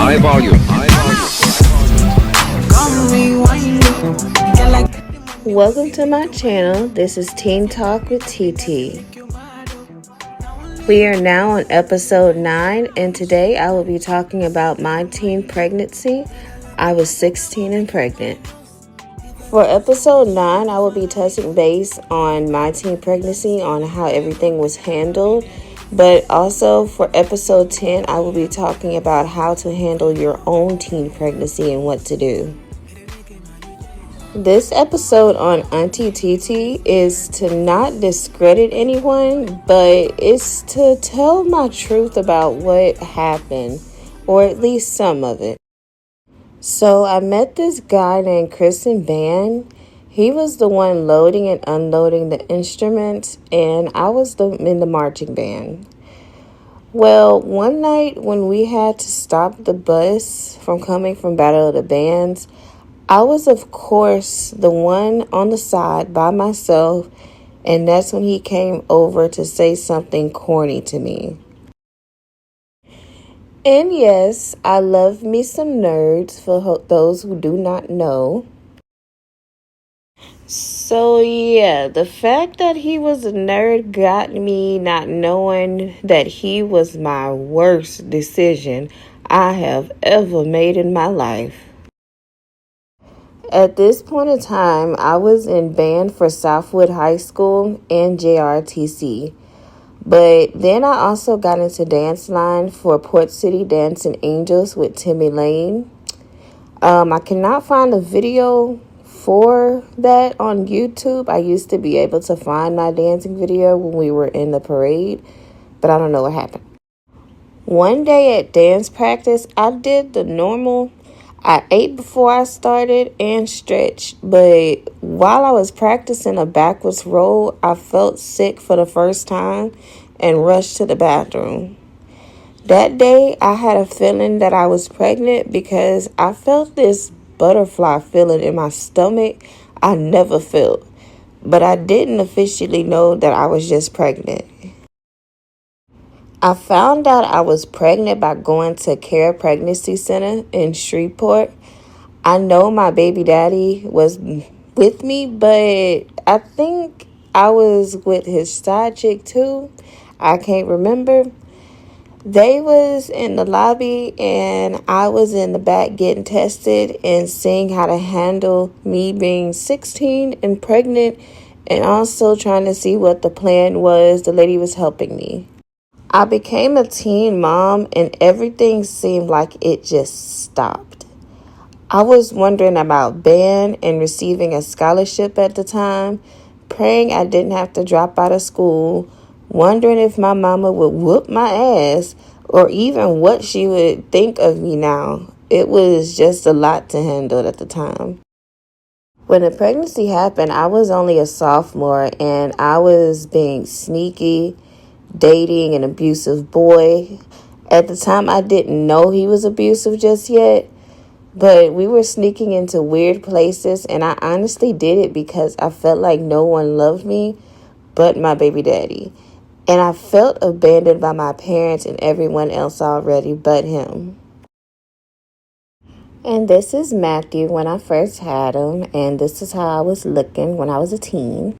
High volume. Welcome to my channel. This is Teen Talk with TT. We are now on episode 9, and today I will be talking about my teen pregnancy. I was 16 and pregnant. For episode 9, I will be touching base on my teen pregnancy, on how everything was handled. But also for episode 10, I will be talking about how to handle your own teen pregnancy and what to do. This episode on Auntie TT is to not discredit anyone, but it's to tell my truth about what happened, or at least some of it. So I met this guy named Kristen Band. He was the one loading and unloading the instruments, and I was in the marching band. Well, one night when we had to stop the bus from coming from Battle of the Bands, I was, of course, the one on the side by myself, and that's when he came over to say something corny to me. And yes, I love me some nerds, for those who do not know. So yeah, the fact that he was a nerd got me not knowing that he was my worst decision I have ever made in my life. At this point in time, I was in band for Southwood High School and JRTC. But then I also got into dance line for Port City Dancing Angels with Timmy Lane. I cannot find a video for that on YouTube. I used to be able to find my dancing video when we were in the parade, but I don't know what happened. One day at dance practice, I did the normal. I ate before I started and stretched, but while I was practicing a backwards roll, I felt sick for the first time and rushed to the bathroom. That day, I had a feeling that I was pregnant because I felt this butterfly feeling in my stomach I never felt, but I didn't officially know that I was just pregnant. I found out I was pregnant by going to Care Pregnancy Center in Shreveport. I know my baby daddy was with me, but I think I was with his side chick too. I can't remember. They was in the lobby and I was in the back getting tested and seeing how to handle me being 16 and pregnant, and also trying to see what the plan was. The lady was helping me. I became a teen mom and everything seemed like it just stopped. I was wondering about band and receiving a scholarship at the time, praying I didn't have to drop out of school, wondering if my mama would whoop my ass or even what she would think of me now. It was just a lot to handle at the time. When the pregnancy happened, I was only a sophomore and I was being sneaky, dating an abusive boy. At the time, I didn't know he was abusive just yet, but we were sneaking into weird places, and I honestly did it because I felt like no one loved me but my baby daddy. And I felt abandoned by my parents and everyone else already but him. And this is Matthew when I first had him, and this is how I was looking when I was a teen.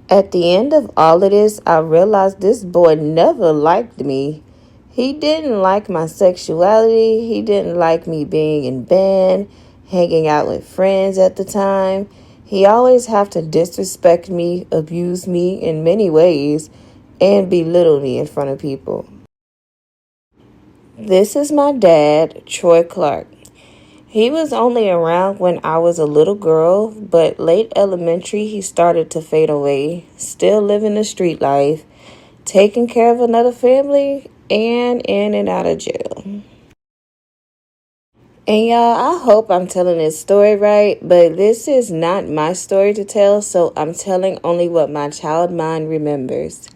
At the end of all of this, I realized this boy never liked me. He didn't like my sexuality. He didn't like me being in band, hanging out with friends at the time. He always had to disrespect me, abuse me in many ways, and belittle me in front of people. This is my dad, Troy Clark. He was only around when I was a little girl, but late elementary he started to fade away, still living the street life, taking care of another family, and in and out of jail. And y'all, I hope I'm telling this story right, but this is not my story to tell, so I'm telling only what my child mind remembers.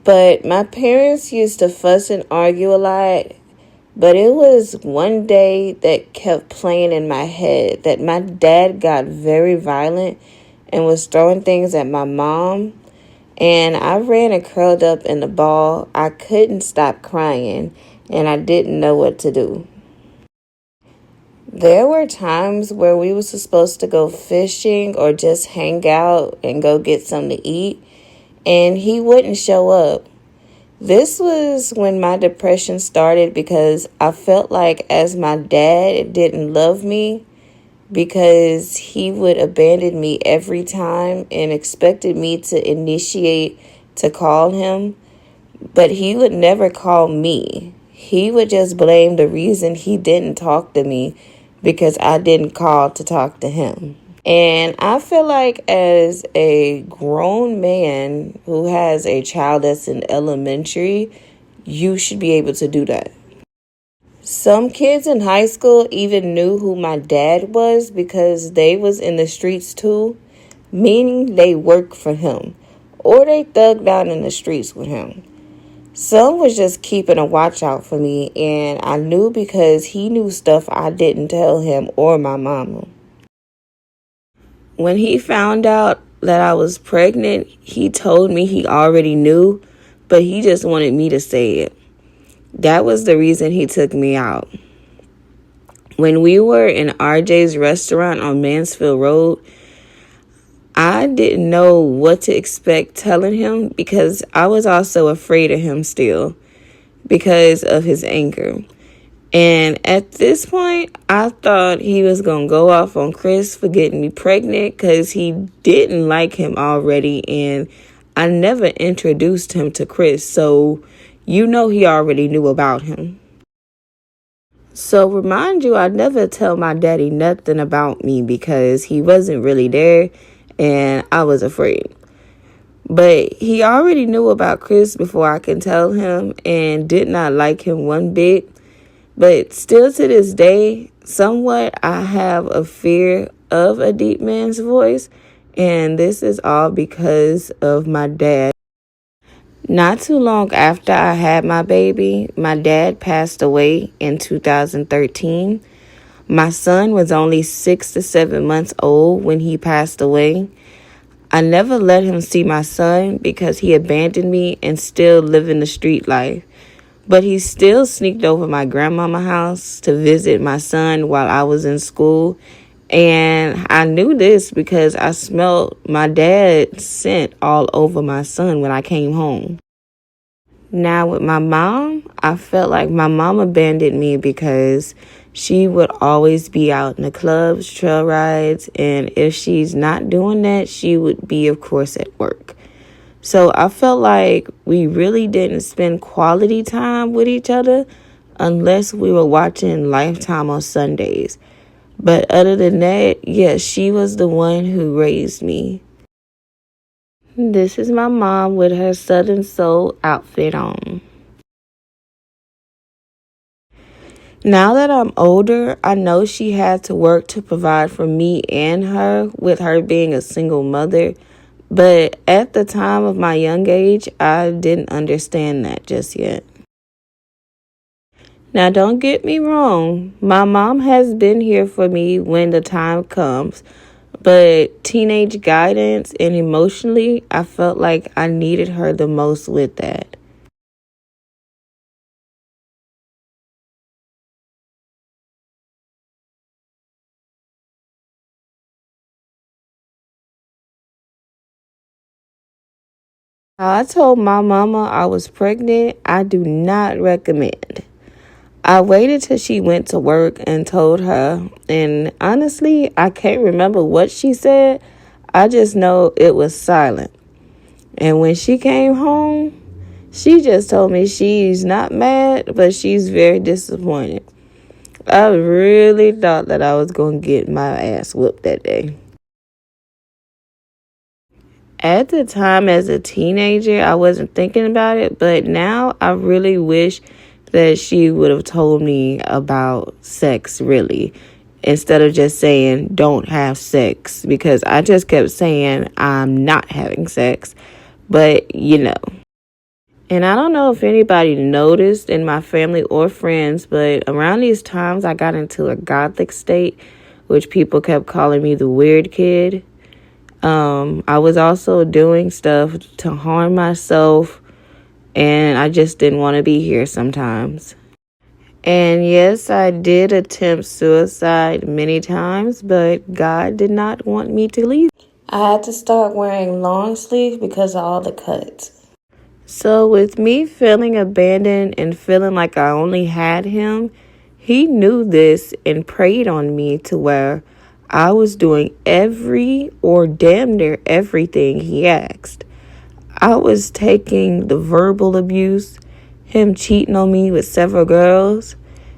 But my parents used to fuss and argue a lot, but it was one day that kept playing in my head that my dad got very violent and was throwing things at my mom. And I ran and curled up in the ball. I couldn't stop crying, and I didn't know what to do. There were times where we were supposed to go fishing or just hang out and go get something to eat, and he wouldn't show up. This was when my depression started because I felt like as my dad didn't love me because he would abandon me every time and expected me to initiate to call him, but he would never call me. He would just blame the reason he didn't talk to me because I didn't call to talk to him. And I feel like as a grown man who has a child that's in elementary, you should be able to do that. Some kids in high school even knew who my dad was because they was in the streets too, meaning they worked for him or they thugged out in the streets with him. Some was just keeping a watch out for me, and I knew because he knew stuff I didn't tell him or my mama. When he found out that I was pregnant, he told me he already knew, but he just wanted me to say it. That was the reason he took me out. When we were in RJ's restaurant on Mansfield Road, I didn't know what to expect telling him because I was also afraid of him still because of his anger. And at this point, I thought he was going to go off on Chris for getting me pregnant because he didn't like him already. And I never introduced him to Chris. So, he already knew about him. So, remind you, I never tell my daddy nothing about me because he wasn't really there and I was afraid. But he already knew about Chris before I can tell him and did not like him one bit. But still to this day, somewhat I have a fear of a deep man's voice. And this is all because of my dad. Not too long after I had my baby, my dad passed away in 2013. My son was only 6 to 7 months old when he passed away. I never let him see my son because he abandoned me and still living the street life. But he still sneaked over my grandmama's house to visit my son while I was in school. And I knew this because I smelled my dad's scent all over my son when I came home. Now with my mom, I felt like my mom abandoned me because she would always be out in the clubs, trail rides, and if she's not doing that, she would be, of course, at work. So I felt like we really didn't spend quality time with each other unless we were watching Lifetime on Sundays. But other than that, yes, she was the one who raised me. This is my mom with her Southern Soul outfit on. Now that I'm older, I know she had to work to provide for me and her with her being a single mother. But at the time of my young age, I didn't understand that just yet. Now, don't get me wrong. My mom has been here for me when the time comes. But teenage guidance and emotionally, I felt like I needed her the most with that. I told my mama I was pregnant. I do not recommend. I waited till she went to work and told her. And honestly, I can't remember what she said. I just know it was silent. And when she came home, she just told me she's not mad, but she's very disappointed. I really thought that I was going to get my ass whooped that day. At the time, as a teenager, I wasn't thinking about it, but now I really wish that she would have told me about sex, really, instead of just saying, don't have sex, because I just kept saying, I'm not having sex, but And I don't know if anybody noticed in my family or friends, but around these times, I got into a gothic state, which people kept calling me the weird kid. I was also doing stuff to harm myself, and I just didn't want to be here sometimes. And yes, I did attempt suicide many times, but God did not want me to leave. I had to start wearing long sleeves because of all the cuts. So with me feeling abandoned and feeling like I only had him, he knew this and preyed on me to where I was doing every or damn near everything he asked. I was taking the verbal abuse, him cheating on me with several girls,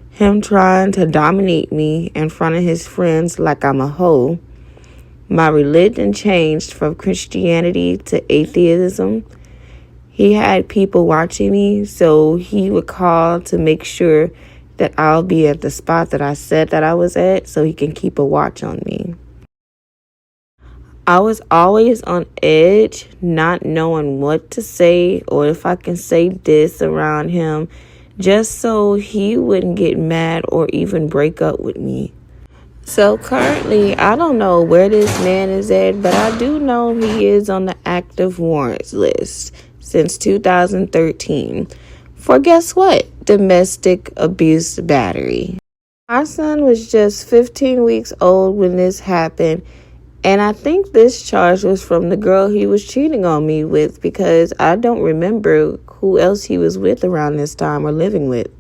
him trying to dominate me in front of his friends like I'm a hoe. My religion changed from Christianity to atheism. He had people watching me, so he would call to make sure that I'll be at the spot that I said that I was at so he can keep a watch on me. I was always on edge, not knowing what to say or if I can say this around him, just so he wouldn't get mad or even break up with me. So currently, I don't know where this man is at, but I do know he is on the active warrants list since 2013 for guess what? Domestic abuse battery. My son was just 15 weeks old when this happened, and I think this charge was from the girl he was cheating on me with because I don't remember who else he was with around this time or living with.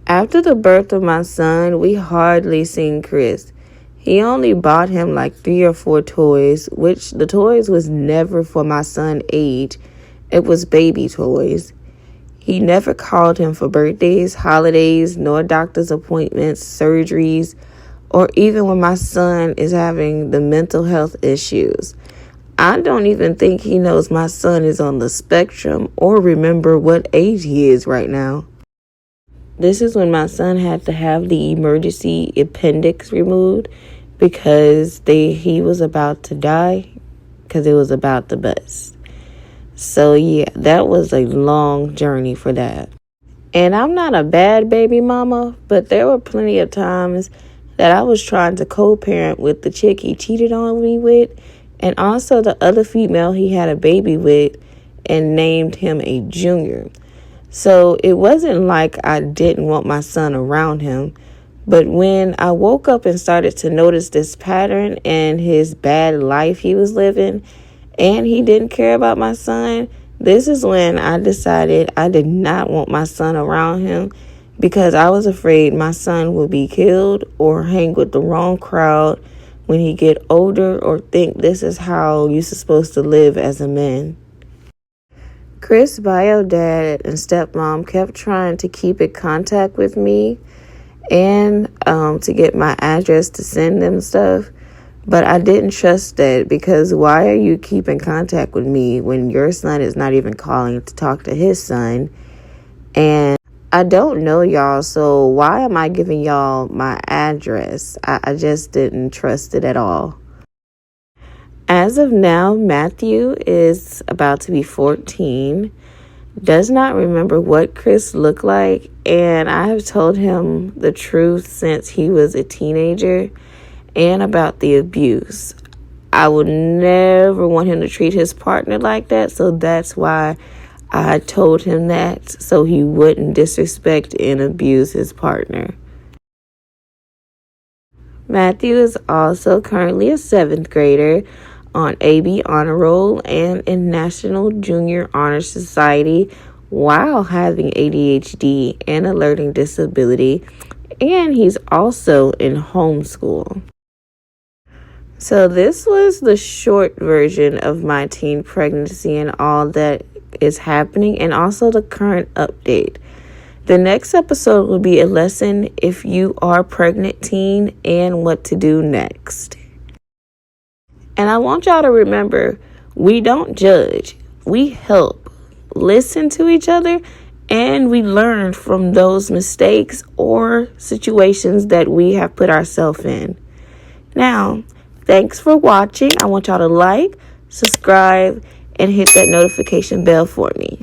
After the birth of my son, we hardly seen Chris. He only bought him like 3 or 4 toys, which the toys was never for my son's age. It was baby toys. He never called him for birthdays, holidays, nor doctor's appointments, surgeries, or even when my son is having the mental health issues. I don't even think he knows my son is on the spectrum or remember what age he is right now. This is when my son had to have the emergency appendix removed because he was about to die because it was about to bust. So yeah, that was a long journey for that. And I'm not a bad baby mama, but there were plenty of times that I was trying to co-parent with the chick he cheated on me with and also the other female he had a baby with and named him a junior. So it wasn't like I didn't want my son around him, but when I woke up and started to notice this pattern and his bad life he was living, and he didn't care about my son, this is when I decided I did not want my son around him because I was afraid my son would be killed or hang with the wrong crowd when he get older or think this is how you're supposed to live as a man. Chris' bio dad and stepmom kept trying to keep in contact with me and to get my address to send them stuff. But I didn't trust that because why are you keeping contact with me when your son is not even calling to talk to his son? And I don't know y'all, so why am I giving y'all my address? I just didn't trust it at all. As of now, Matthew is about to be 14, does not remember what Chris looked like, and I have told him the truth since he was a teenager and about the abuse. I would never want him to treat his partner like that, so that's why I told him that, so he wouldn't disrespect and abuse his partner. Matthew is also currently a 7th grader on AB Honor Roll and in National Junior Honor Society while having ADHD and a learning disability, and he's also in homeschool. So this was the short version of my teen pregnancy and all that is happening, and also the current update. The next episode will be a lesson if you are pregnant teen and what to do next. And I want y'all to remember, we don't judge, we help, listen to each other, and we learn from those mistakes or situations that we have put ourselves in. Now, thanks for watching. I want y'all to like, subscribe, and hit that notification bell for me.